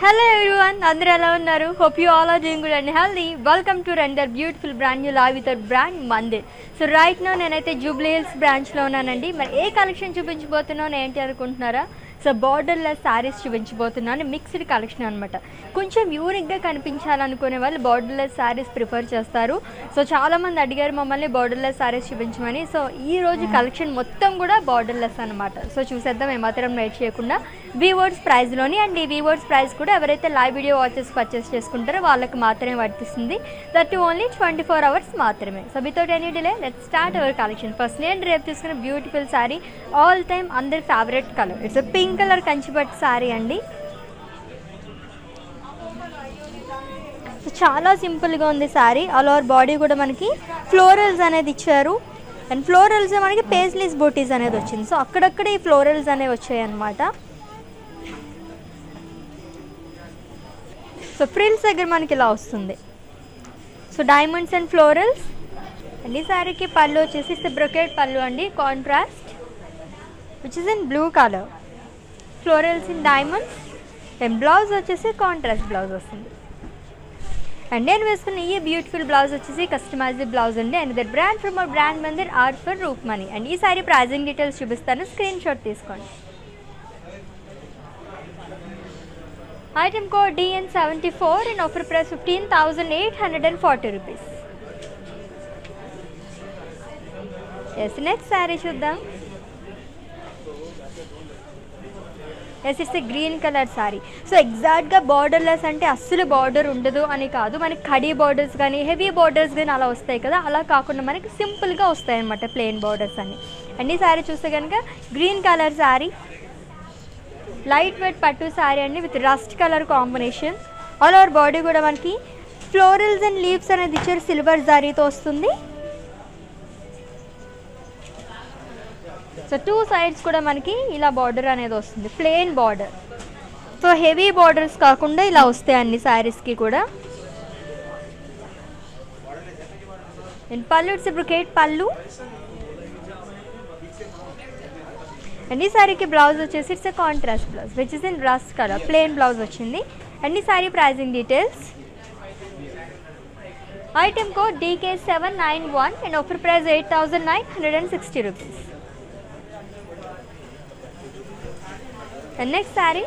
Hello everyone, అందరూ ఎలా ఉన్నారు? Hope you all are doing good and healthy. Welcome to another beautiful brand new live with our brand Mandir. So right now నేనైతే Jubilee hills బ్రాంచ్లో ఉన్నానండి. మరి ఏ collection చూపించబోతున్నాను ఏంటి అనుకుంటున్నారా? సో బార్డర్లెస్ శారీస్ చూపించబోతున్నాను. మిక్స్డ్ కలెక్షన్ అనమాట. కొంచెం యూనిక్గా కనిపించాలనుకునే వాళ్ళు బార్డర్లెస్ శారీస్ ప్రిఫర్ చేస్తారు. సో చాలామంది అడిగారు మమ్మల్ని బార్డర్లెస్ శారీస్ చూపించమని. సో ఈ రోజు కలెక్షన్ మొత్తం కూడా బార్డర్లెస్ అనమాట. సో చూసేద్దాం ఏమాత్రం వెయిట్ చేయకుండా. వీవర్స్ ప్రైస్లోని అండ్ ఈ వీవర్స్ ప్రైస్ కూడా ఎవరైతే లైవ్ వీడియో వాచెస్ పర్చేస్ చేసుకుంటారో వాళ్ళకి మాత్రమే వర్తిస్తుంది. దట్ ఓన్లీ 24 hours మాత్రమే. So without any delay let's start our collection. First నేను రేపు తీసుకున్న బ్యూటిఫుల్ శారీ, ఆల్ టైమ్ అందరి favourite colour. It's pink colour కంచిపట్టు శారీ అండి. సో చాలా సింపుల్గా ఉంది శారీ. ఆల్ ఓవర్ బాడీ కూడా మనకి ఫ్లోరల్స్ అనేది ఇచ్చారు. అండ్ ఫ్లోరల్స్ మనకి పేస్లీస్ బూటీస్ అనేది వచ్చింది. సో అక్కడక్కడ ఈ ఫ్లోరల్స్ అనేవి వచ్చాయి అన్నమాట. సో ఫ్రిల్స్ దగ్గర మనకి ఇలా వస్తుంది. So diamonds and florals. And ఈ శారీకి పళ్ళు వచ్చేసి బ్రొకేట్ పళ్ళు అండి, contrast which is in blue colour, florals in diamonds. And blouse వచ్చేసి కాంట్రాస్ట్ బ్లౌజ్ వస్తుంది. అండ్ నేను వేసుకున్న ఈ బ్యూటిఫుల్ బ్లౌజ్ వచ్చేసి కస్టమైజ్డ్ బ్లౌజ్ అండి. And that brand from our brand Mandir or for Roopmani. And ఈ సారీ ప్రైజింగ్ డీటెయిల్స్ చూపిస్తాను, స్క్రీన్ షాట్ తీసుకోండి. Item code DN74 and offer price 15,840 rupees. Yes, next sari చూద్దాం. Yes, it's green colour sari. So ఎగ్జాక్ట్గా borderless అంటే అస్సలు border ఉండదు అని కాదు. మనకి కడీ బార్డర్స్ కానీ హెవీ బార్డర్స్ కానీ అలా వస్తాయి కదా, అలా కాకుండా మనకి సింపుల్గా వస్తాయి అన్నమాట ప్లెయిన్ బార్డర్స్ అన్ని. అండ్ ఈ శారీ చూస్తే కనుక green colour sari, light weight పట్టు శారీ అండి with rust colour combination. All over body కూడా మనకి ఫ్లోరల్స్ అండ్ లీవ్స్ అనేది ఇచ్చారు, సిల్వర్ జారీతో వస్తుంది. సో టూ సైడ్స్ కూడా మనకి ఇలా బార్డర్ అనేది వస్తుంది, plain border. So heavy borders కాకుండా ఇలా వస్తాయి అన్ని శారీస్కి కూడా. And pallu it's brocade pallu. And ఈ శారీకి బ్లౌజ్ వచ్చేసి it's contrast blouse which is in rust colour, plain blouse వచ్చింది. అండ్ ఈ sari pricing details. Item code DK791 and offer price 8,960 rupees. And next saree,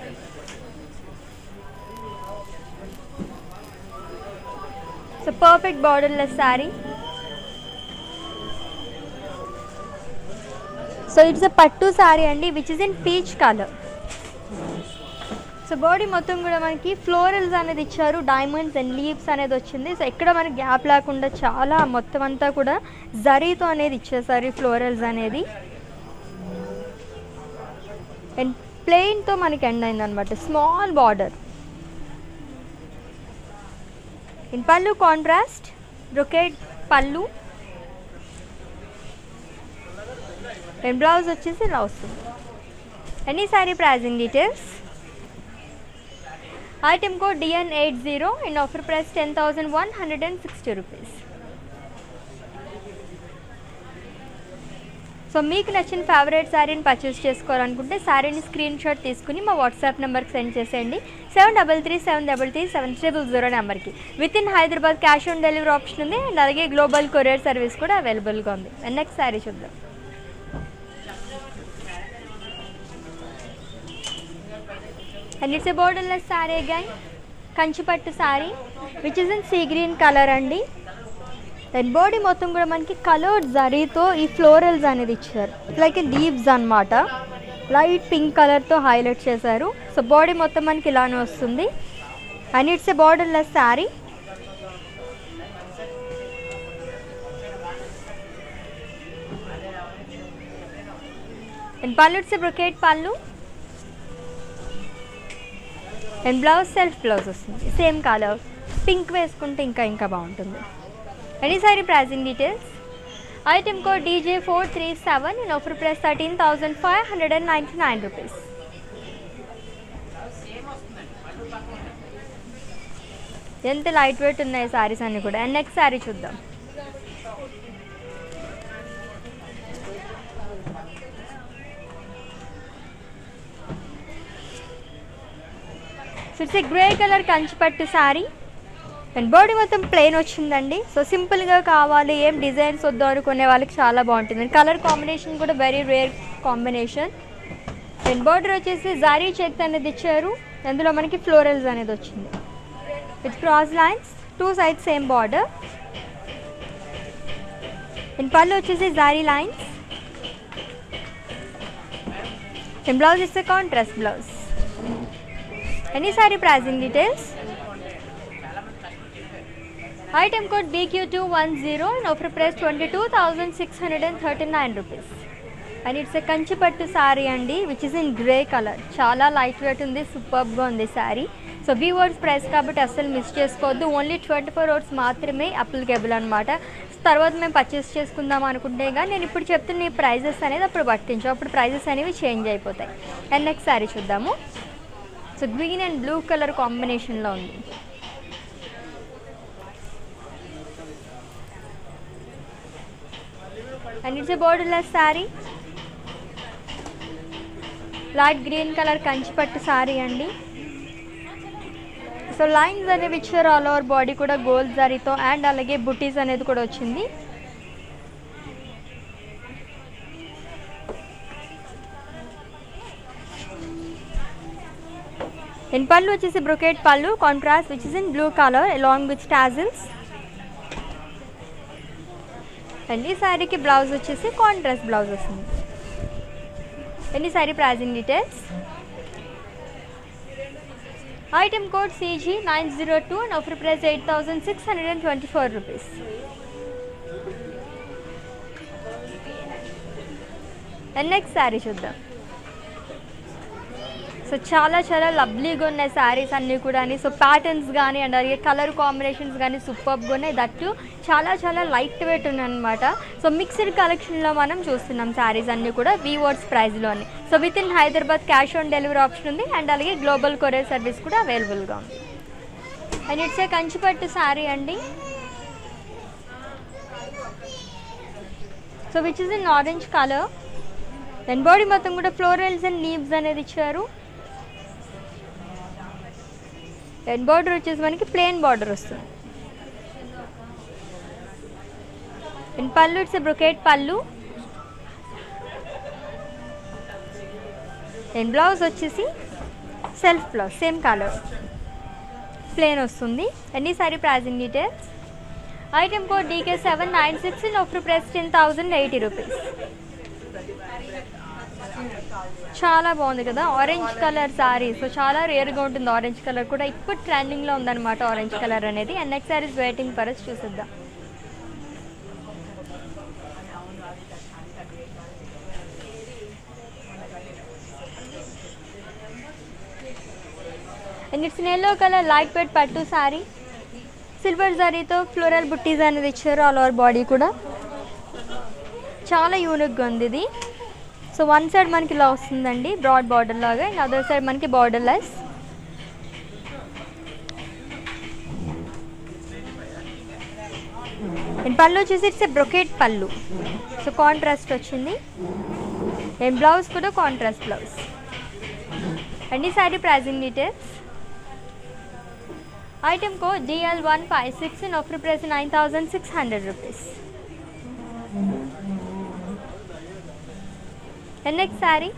so perfect borderless saree. So it's a pattu saree andi which is in peach color. So body మొత్తం కూడా మనకి florals అనేది ఇచ్చారు, diamonds and leaves అనేది వచ్చింది. So ఎక్కడ మనకి gap లేకుండా చాలా మొత్తం అంతా కూడా జరీతో అనేది ఇచ్చేసారు ఫ్లోరల్స్ అనేది. అండ్ ప్లెయిన్తో మనకి ఎండ్ అయింది అనమాట, small border. In pallu contrast brocade pallu. And blouse వచ్చేసి ఇలా వస్తుంది. అండ్ ఈ sari pricing details. Item code DN80 and offer price 10,160 rupees. So మీకు నచ్చిన ఫేవరెట్ శారీని పర్చేస్ చేసుకోవాలనుకుంటే శారీని స్క్రీన్ షాట్ తీసుకుని మా వాట్సాప్ నెంబర్కి సెండ్ చేసేయండి. 7337337300 నెంబర్కి. Within Hyderabad cash on delivery option ఉంది. అండ్ అలాగే గ్లోబల్ కొరియర్ సర్వీస్ కూడా అవైలబుల్గా ఉంది. అండ్ నెక్స్ట్ శారీ చూద్దాం. And it's a borderless sari again, Kanchipattu sari which is in see green colour అండి. అండ్ బాడీ మొత్తం కూడా మనకి కలర్డ్ జరీతో ఈ ఫ్లోరల్స్ అనేది ఇచ్చారు, లైక్ లీవ్స్ అనమాట. లైట్ పింక్ కలర్తో హైలైట్ చేశారు. సో బాడీ మొత్తం మనకి ఇలానే వస్తుంది. And it's a borderless sari. And pallu it's a brocade pallu. And blouse self blouse వస్తుంది, సేమ్ కలర్. పింక్ వేసుకుంటే ఇంకా బాగుంటుంది. అండ్ ఈ sari pricing details. Item code DJ437 and offer price 13,599 rupees. ఎంత లైట్ వెయిట్ ఉన్నాయి శారీస్ అన్నీ కూడా. అండ్ నెక్స్ట్ శారీ చూద్దాం. So it's a grey colour కంచిపట్టు శారీ అండ్ బాడీ మొత్తం ప్లెయిన్ వచ్చిందండి. సో సింపుల్గా కావాలి, ఏం డిజైన్స్ వద్దు అనుకునే వాళ్ళకి చాలా బాగుంటుంది. కలర్ కాంబినేషన్ కూడా very rare combination. And border వచ్చేసి జారీ చెక్స్ అనేది ఇచ్చారు, అందులో మనకి ఫ్లోరల్స్ అనేది వచ్చింది with cross lines, 2 sides same border. And pallu వచ్చేసి జారీ లైన్స్ అండ్ బ్లౌజ్ ఇస్తే contrast blouse. Any sorry pricing details. Item code BQ210 and offer price 22,639 rupees. And it's a కంచిపట్టు శారీ అండి which is in grey colour. చాలా light weight ఉంది, సూపర్గా ఉంది sari. So weavers price కాబట్టి అస్సలు మిస్ చేసుకోవద్దు. ఓన్లీ 24 hours మాత్రమే అప్లికేబుల్ అనమాట. తర్వాత మేము పర్చేస్ చేసుకుందాం అనుకుంటే కానీ నేను ఇప్పుడు చెప్తున్న ఈ ప్రైజెస్ అనేది అప్పుడు పట్టించు, అప్పుడు ప్రైజెస్ అనేవి చేంజ్ అయిపోతాయి. అండ్ నెక్స్ట్ శారీ చూద్దాము. So green and blue colour కాంబినేషన్లో ఉంది. And it's a borderless saree, light green colour కంచిపట్టు శారీ అండి. సో లైన్స్ అనేవి ఇచ్చారు ఆల్ ఓవర్ బాడీ కూడా గోల్డ్ జరీతో, అండ్ అలాగే బుటీస్ అనేది కూడా వచ్చింది. అండ్ పళ్ళు వచ్చేసి brocade pallu contrast which is in blue colour along with tassels. And ఈ శారీకి బ్లౌజ్ వచ్చేసి కాంట్రాస్ట్ బ్లౌజ్ వస్తుంది. Any sari pricing details. Item code CG902 and offer price 8,624 rupees. And next sari చూద్దాం. సో చాలా చాలా లవ్లీగా ఉన్నాయి శారీస్ అన్నీ కూడా. సో ప్యాటర్న్స్ కానీ అండ్ అలాగే కలర్ కాంబినేషన్స్ కానీ సూపర్గా ఉన్నాయి. దట్టు చాలా చాలా లైట్ వెయిట్ ఉన్నాయి అనమాట. సో మిక్స్డ్ కలెక్షన్లో మనం చూస్తున్నాం శారీస్ అన్నీ కూడా వీవర్స్ ప్రైస్లోని. So within Hyderabad cash on delivery option ఉంది, అండ్ అలాగే గ్లోబల్ కొరియర్ సర్వీస్ కూడా అవైలబుల్గా ఉంది. అండ్ ఇట్స్ ఏ కంచిపట్టు శారీ అండి. So which is in orange colour. And body మొత్తం కూడా ఫ్లోరల్స్ అండ్ లీవ్స్ అనేది ఇచ్చారు. అండ్ బార్డర్ వచ్చేసి మనకి ప్లెయిన్ బార్డర్ వస్తుంది. And pallu it's brocade pallu. And blouse వచ్చేసి self blouse same colour plain వస్తుంది. Any sorry pricing details. Item code DK796 and offer price 10,080 rupees. చాలా బాగుంది కదా ఆరెంజ్ కలర్ శారీ. సో చాలా రేర్గా ఉంటుంది ఆరెంజ్ కలర్ కూడా, ఇప్పుడు ట్రెండింగ్లో ఉందన్నమాట ఆరెంజ్ కలర్ అనేది. And next sarees waiting for us, చూసిద్దాం. And it's yellow colour light weight పట్టు శారీ, సిల్వర్ జరీతో ఫ్లోరల్ బుట్టీస్ అనేది ఇచ్చారు ఆల్ ఓవర్ బాడీ కూడా. చాలా యూనిక్గా ఉంది ఇది. సో వన్ సైడ్ మనకి ఇలా వస్తుందండి బ్రాడ్ బార్డర్ లాగా, అండ్ అదర్ సైడ్ మనకి బార్డర్ లెస్. అండ్ పళ్ళు వచ్చేసి it's a brocade pallu, so contrast వచ్చింది. అండ్ బ్లౌజ్ కూడా కాంట్రాస్ట్ బ్లౌజ్. అండ్ ఈ sari pricing details. Item code DL156 and offer price 9,600 rupees. And next sari.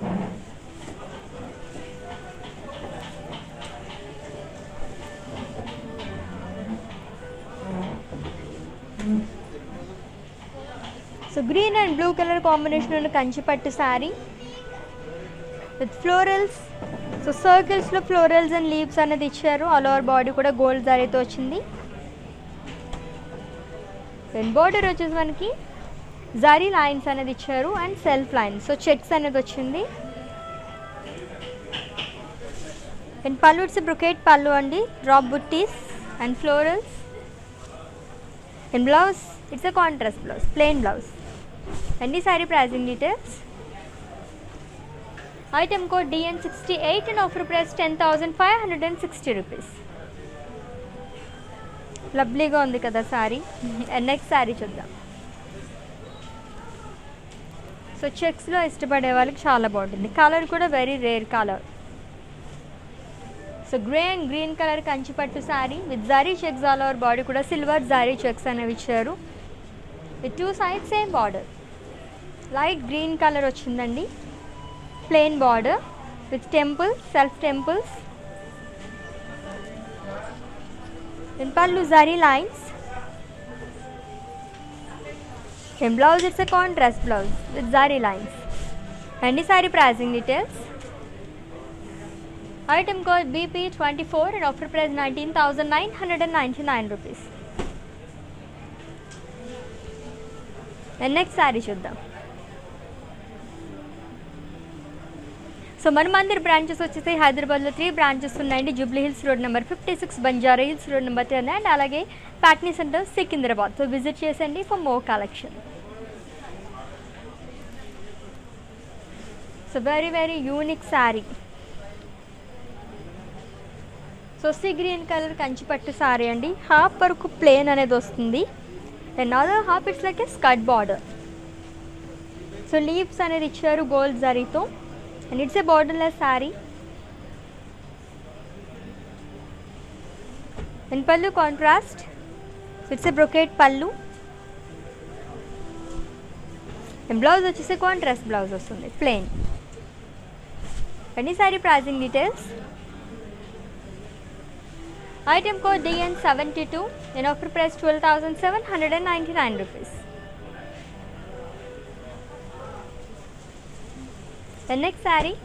So green and blue colour combination ఉన్న కంచిపట్టు saree with florals. So సర్కిల్స్లో florals and leaves అనేది ఇచ్చారు. All over body కూడా gold జరీతో వచ్చింది. అండ్ బార్డర్ వచ్చేసి మనకి జరీ లైన్స్ అనేది ఇచ్చారు and self lines, so checks అనేది వచ్చింది. And pallu it's brocade pallu అండి, డ్రాప్ బుట్టీస్ and florals. And blouse it's a contrast blouse, plain blouse. And ఈ sari pricing details. Item code DN68 and offer price 10,560 rupees. లవ్లీగా ఉంది కదా శారీ. అండ్ నెక్స్ట్ శారీ చూద్దాం. So చెక్స్లో ఇష్టపడే వాళ్ళకి చాలా బాగుంటుంది. కలర్ కూడా very rare colour. So grey and green colour కంచిపట్టు saree with zari checks all over body కూడా సిల్వర్ జారీ చెక్స్ అనేవి ఇచ్చారు. With 2 sides same border. Light green colour వచ్చిందండి. Plain border with temples, self temples. In pallu zari lines. In blouse it's a contrast blouse with zari lines. And the saree pricing details. Item code BP24 and offer price 19,999 rupees. And next saree chuddam. So మన Mandir branches వచ్చేసి హైదరాబాద్లో 3 branches ఉన్నాయండి. Jubilee Hills road number 56, Banjara Hills road number 10 and అలాగే Patny Centre Secunderabad. So visit చేసండి for more collection. So very very unique saree. So sea green colour కంచిపట్టు శారీ అండి. Half వరకు plain అనేది వస్తుంది and other half it's like a skirt border. So leaves అనేది ఇచ్చారు గోల్డ్ జరీతో. And it's a borderless saree. And pallu contrast. So it's a brocade pallu. And blouse vachese contrast blouse vastundi plain. And saree pricing details. Item code DN72 and offer price 12,799 rupees. The next saree,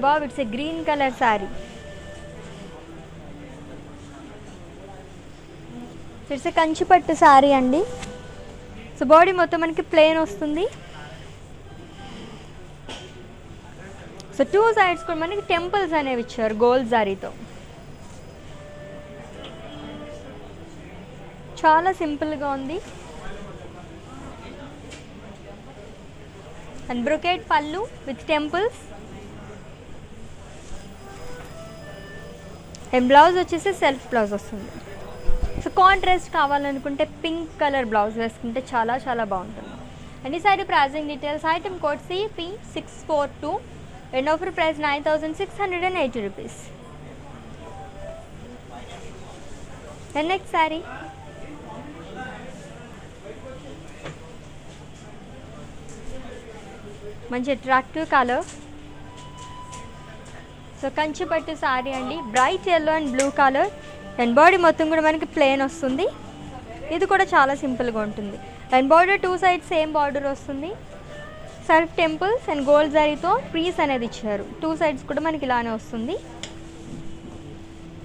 wow, it's a green color saree. So it's a కంచిపట్టు saree అండి. So body మొత్తం మనకి plain వస్తుంది. So 2 sides కూడా మనకి temples అనేవి ఇచ్చారు gold జారీతో. చాలా సింపుల్గా ఉంది. And brocade pallu with temples. And blouse వచ్చేసి సెల్ఫ్ బ్లౌజ్ వస్తుంది. సో కాంట్రాస్ట్ కావాలనుకుంటే పింక్ కలర్ బ్లౌజ్ వేసుకుంటే చాలా చాలా బాగుంటుంది. అండ్ ఈ sari pricing details. Item code CP642 and offer price 9,680 rupees. And next sari మంచి అట్రాక్టివ్ కలర్. సో కంచిపట్టు శారీ అండి. Bright yellow and blue colour and body మొత్తం కూడా మనకి ప్లెయిన్ వస్తుంది. ఇది కూడా చాలా సింపుల్గా ఉంటుంది. And border 2 sides same border వస్తుంది. సెల్ఫ్ టెంపుల్స్ అండ్ గోల్డ్ జరీతో ట్రీస్ అనేది ఇచ్చారు. 2 sides కూడా మనకి ఇలానే వస్తుంది.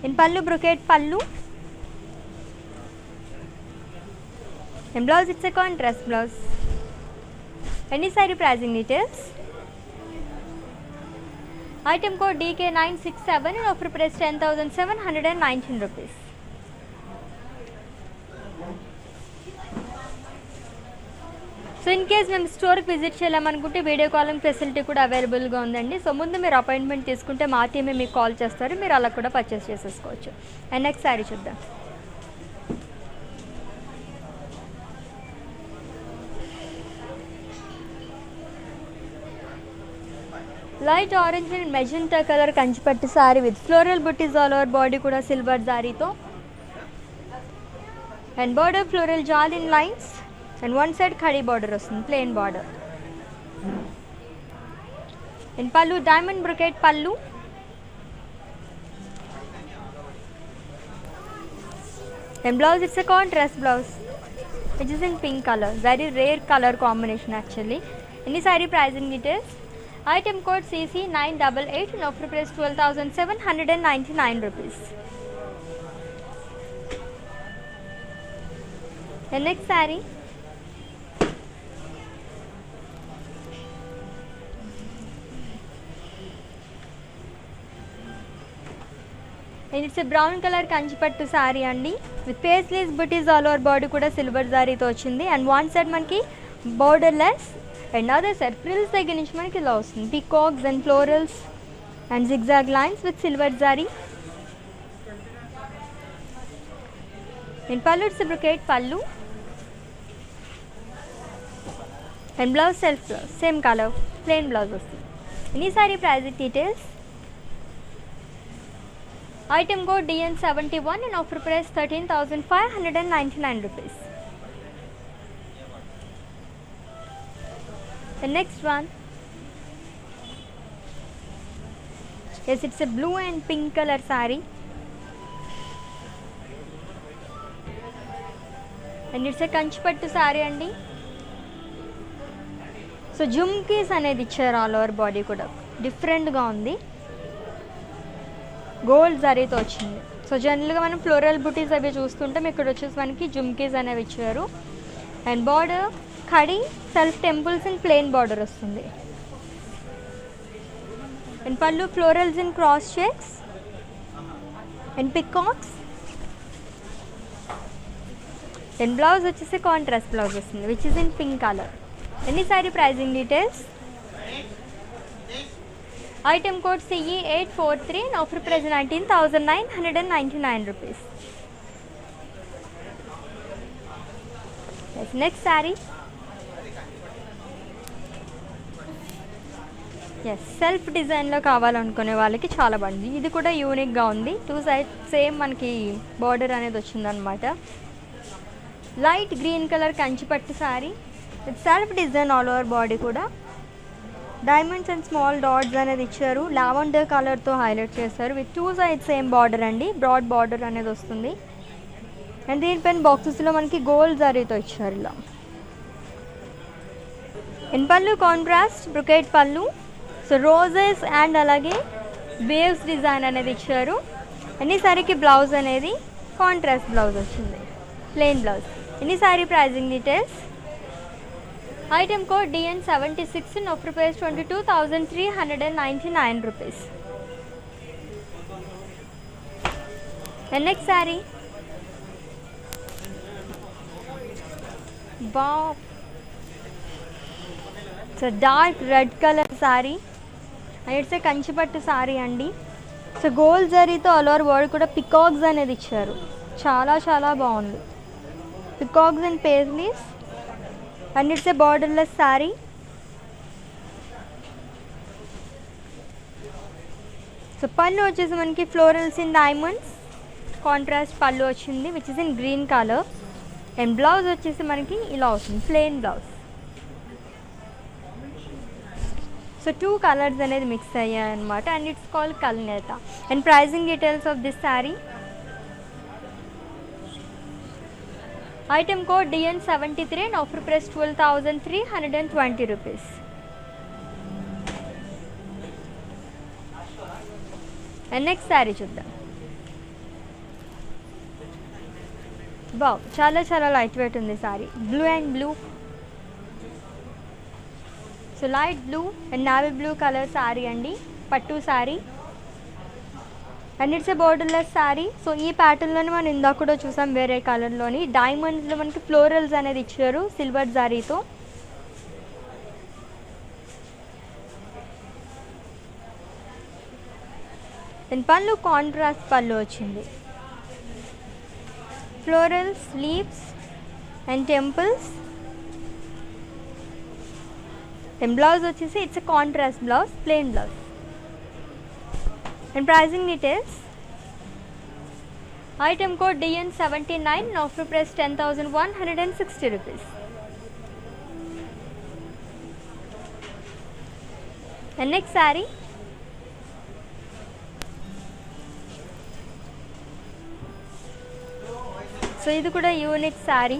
And pallu brocade pallu and blouse it's a contrast blouse. Any saree pricing details. Item code DK967 and offer price 10,719 rupees. So in case మేము స్టోర్కి విజిట్ చేయాలనుకుంటే వీడియో కాలింగ్ ఫెసిలిటీ కూడా అవైలబుల్గా ఉందండి. సో ముందు మీరు అపాయింట్మెంట్ తీసుకుంటే మా టీమే మీకు కాల్ చేస్తారు. మీరు అలా కూడా పర్చేస్ చేసేసుకోవచ్చు. అండ్ నెక్స్ట్ శారీ చూద్దాం. Light orange and magenta colour కంచిపట్టు శారీ విత్ ఫ్లోరల్ బుట్టీస్ ఆల్ ఓవర్ బాడీ కూడా సిల్వర్ జారీతో. అండ్ బార్డర్ ఫ్లోరల్ జాల్ ఇన్ లైన్స్ అండ్ 1 side ఖడీ బార్డర్ వస్తుంది plain border. And pallu diamond brocade pallu. And blouse it's a contrast blouse which is in pink colour. Very rare colour combination actually. ఎన్ని sorry pricing details. Item code CC988 and offer price 12,799 rupees. The next saree. And it's a brown color Kanchipattu saree అండి. With paisley's booties all over body కూడా silver జారీతో వచ్చింది. And one side మనకి borderless and other side frills దగ్గర నుంచి మనకి ఇలా వస్తుంది. Peacocks and florals and zigzag lines with silver zari. In pallu it's a brocade pallu and blouse self blouse same color plain blouse వస్తుంది. Any saree pricing details? Item code DN71 and offer price 13,599 rupees. The next one, yes, it's a blue and pink color saree, and it's a కంచిపట్టు saree అండి. So jhumkis అనేది ఇచ్చారు all over body కూడా డిఫరెంట్గా ఉంది, gold జరీతో వచ్చింది. So జనరల్గా మనం ఫ్లోరల్ బుటీస్ అవి చూస్తుంటాం, ఇక్కడ వచ్చేసి మనకి జుమ్కీస్ అనేవి ఇచ్చారు. అండ్ బార్డర్ ఖడీ self temples in plain border వస్తుంది. And pallu florals in cross checks and peacocks. And blouse వచ్చేసి కాంట్రాస్ట్ బ్లౌజ్ వస్తుంది which is in pink colour. Any sorry pricing details? Item code CE843 and offer price 19,999 rupees. Yes, next saree. Yes, self డిజైన్లో కావాలనుకునే వాళ్ళకి చాలా బాగుంది. ఇది కూడా యూనిక్గా ఉంది, టూ సైడ్ సేమ్ మనకి బార్డర్ అనేది వచ్చిందనమాట. లైట్ గ్రీన్ కలర్ కంచిపట్టు saree with self design all over body కూడా డైమండ్స్ అండ్ స్మాల్ డాట్స్ అనేది ఇచ్చారు. లావెండర్ కలర్తో హైలైట్ చేశారు with two side same border అండి, బ్రాడ్ బార్డర్ అనేది వస్తుంది. అండ్ దీనిపైన బాక్సెస్లో మనకి గోల్డ్ జరీతో ఇచ్చారు ఇలా. And pallu contrast brocade pallu, so roses and అలాగే వేవ్స్ డిజైన్ అనేది ఇచ్చారు. అన్ని సారీకి బ్లౌజ్ అనేది కాంట్రాస్ట్ బ్లౌజ్ వచ్చింది, ప్లెయిన్ బ్లౌజ్. ఎన్ని sorry pricing details? Item code DN76 and offer price 22,399 rupees. And next saree, wow, it's a dark red color saree and it's a కంచిపట్టు saree అండి. So gold జరీతో all over body కూడా peacocks అనేది ఇచ్చారు, చాలా చాలా బాగుంది. Peacocks and paisleys and it's a borderless saree. So pallu వచ్చేసి మనకి florals in diamonds contrast pallu వచ్చింది which is in green colour. And blouse వచ్చేసి మనకి ఇలా వస్తుంది, plain blouse. So two colours అనేది మిక్స్ అయ్యాయి అనమాట. అండ్ ఇట్స్ కాల్డ్ కల్నేత. And pricing details of this saree. Item code DN73 and offer price 12,320 rupees. And next saree చూద్దాం. Wow, చాలా చాలా లైట్ వెయిట్ ఉంది sorry. Blue and blue, so light blue and navy blue colour sorry అండి, పట్టు sorry. And it's a borderless sari. So ఈ ప్యాటర్న్లోనే మనం ఇందాక కూడా చూసాం వేరే కలర్లోని. డైమండ్స్లో మనకి ఫ్లోరల్స్ అనేది ఇచ్చారు సిల్వర్ జారీతో. అండ్ పళ్ళు కాంట్రాస్ట్ పళ్ళు వచ్చింది, florals leaves and temples. And blouse వచ్చేసి it's a contrast blouse, plain blouse. And pricing details. Item code DN79 and offer price 10,160 rupees. And next saree. So ఇది కూడా unique saree.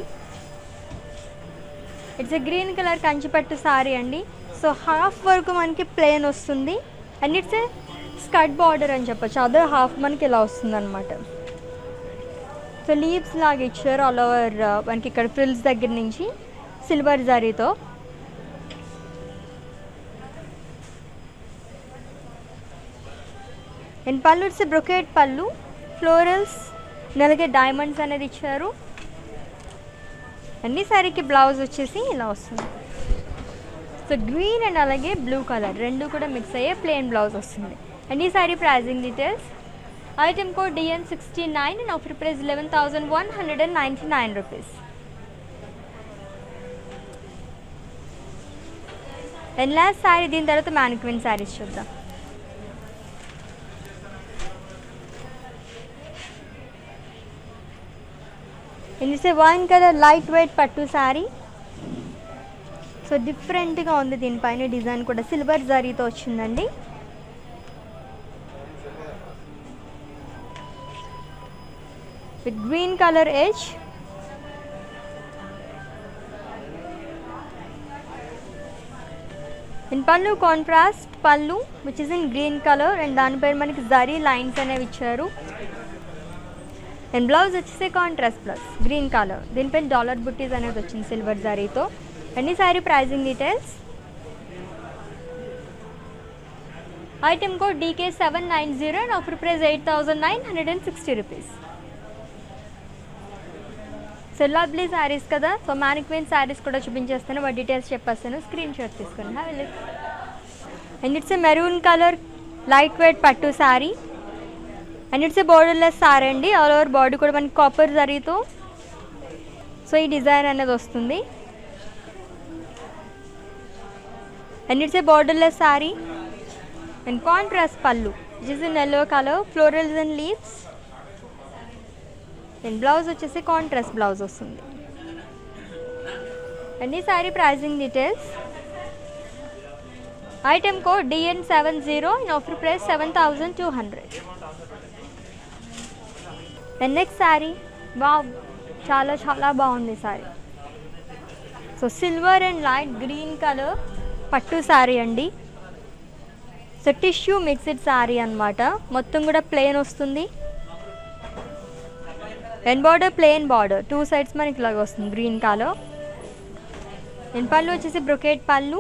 It's a green colour కంచిపట్టు శారీ అండి. So half వరకు మనకి plain వస్తుంది and it's a skirt border అని చెప్పొచ్చు. Other half మనకి ఇలా వస్తుంది అనమాట. సో లీవ్స్ లాగా ఇచ్చారు ఆల్ ఓవర్ మనకి ఇక్కడ ఫ్రిల్స్ దగ్గర నుంచి సిల్వర్ జరీతో. And pallu it's brocade pallu, florals అలాగే డైమండ్స్ అనేది ఇచ్చారు. అన్ని సారీకి బ్లౌజ్ వచ్చేసి ఇలా వస్తుంది. సో గ్రీన్ అండ్ అలాగే బ్లూ కలర్ రెండు కూడా మిక్స్ అయ్యే ప్లెయిన్ బ్లౌజ్ వస్తుంది. అండ్ ఈ sari pricing details. Item code DN69 and offer price 11,199 rupees. And last sari, దీని తర్వాత మ్యానిక్విన్ శారీస్ చూద్దాం. And it's a wine colour light weight పట్టు శారీ. సో డిఫరెంట్గా ఉంది, దీనిపైన డిజైన్ కూడా సిల్వర్ జరీతో వచ్చిందండి. With green colour edge. In pallu contrast pallu which is in green colour and దానిపైన మనకి జరీ లైన్స్ అనేవి ఇచ్చారు. అండ్ బ్లౌజ్ వచ్చేసి కాంట్రాస్ట్ ప్లస్ గ్రీన్ కలర్, దీనిపైన డాలర్ బుట్టీస్ అనేది వచ్చింది సిల్వర్ జరీతో. అన్ని sari pricing details. Item code DK790 and offer price 8,960 rupees. So lovely saris కదా. సో మ్యానిక్విన్ శారీస్ కూడా చూపించేస్తాను, వాటి డీటెయిల్స్ చెప్పేస్తాను, స్క్రీన్ షాట్ తీసుకుని have a look. And it's A maroon colour light weight పట్టు saree and it's a borderless saree అండి. ఆల్ ఓవర్ బాడీ కూడా మనకి కాపర్ జరీతో సో ఈ డిజైన్ అనేది వస్తుంది. And it's a borderless saree and contrast pallu which is in yellow colour, florals and leaves. And blouse వచ్చేసి contrast blouse వస్తుంది. అండ్ ఈ sari pricing details. Item code DN70 and offer price 7,200. And next saree, wow చాలా చాలా బాగుంది శారీ. So silver and light green colour పట్టు శారీ అండి. So tissue mixed sari అనమాట, మొత్తం కూడా ప్లెయిన్ వస్తుంది. And border plain border, two sides మనకి ఇలాగ వస్తుంది గ్రీన్ కలర్. అండ్ పళ్ళు వచ్చేసి brocade pallu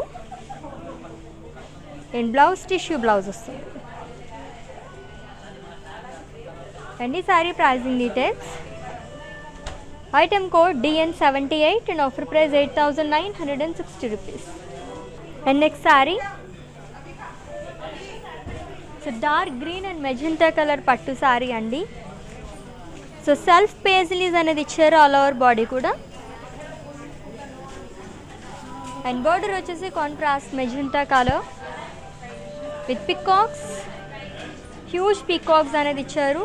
and blouse tissue blouse వస్తుంది. అండ్ ఈ sari pricing details. Item code DN78 and offer price 8,960 rupees. And next sari, so dark green and magenta colour పట్టు శారీ అండి. So self paisleys అనేది ఇచ్చారు ఆల్ ఓవర్ బాడీ కూడా. And border వచ్చేసి contrast magenta colour with peacocks, huge peacocks అనేది ఇచ్చారు.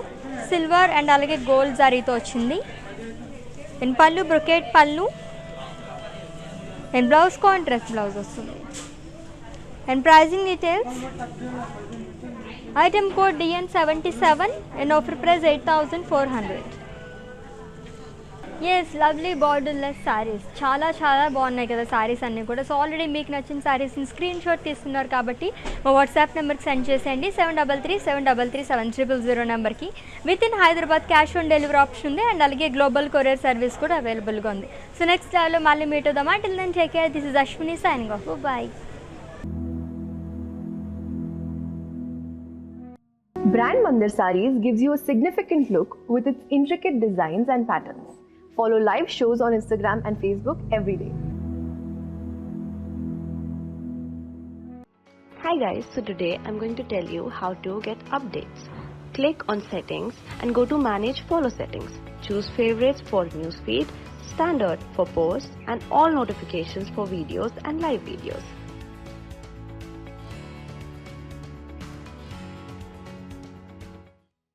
Silver and అలాగే gold జరీతో వచ్చింది. And pallu brocade pallu and blouse contrast blouse వస్తుంది. And pricing details. Item code DN77 and offer price 8,400. Yes lovely borderless saris చాలా చాలా బాగున్నాయి కదా శారీస్ అన్నీ కూడా. సో ఆల్రెడీ మీకు నచ్చిన శారీస్ని స్క్రీన్ షాట్ తీసుకున్నారు కాబట్టి మా వాట్సాప్ నెంబర్కి సెండ్ చేసేయండి 7337337000 నెంబర్కి. Within Hyderabad cash on delivery option ఉంది అండ్ అలాగే గ్లోబల్ కొరియర్ సర్వీస్ కూడా అవైలబుల్గా ఉంది. సో నెక్స్ట్ లైవ్లో మళ్ళీ మీట్ అవుదామా. Till then take care. This is Ashwini signing off. Bye. Brand Mandir Sarees gives you a significant look with its intricate designs and patterns. Follow live shows on Instagram and Facebook every day. Hi guys, so today I'm going to tell you how to get updates. Click on settings and go to manage follow settings. Choose favorites for newsfeed, standard for posts and all notifications for videos and live videos.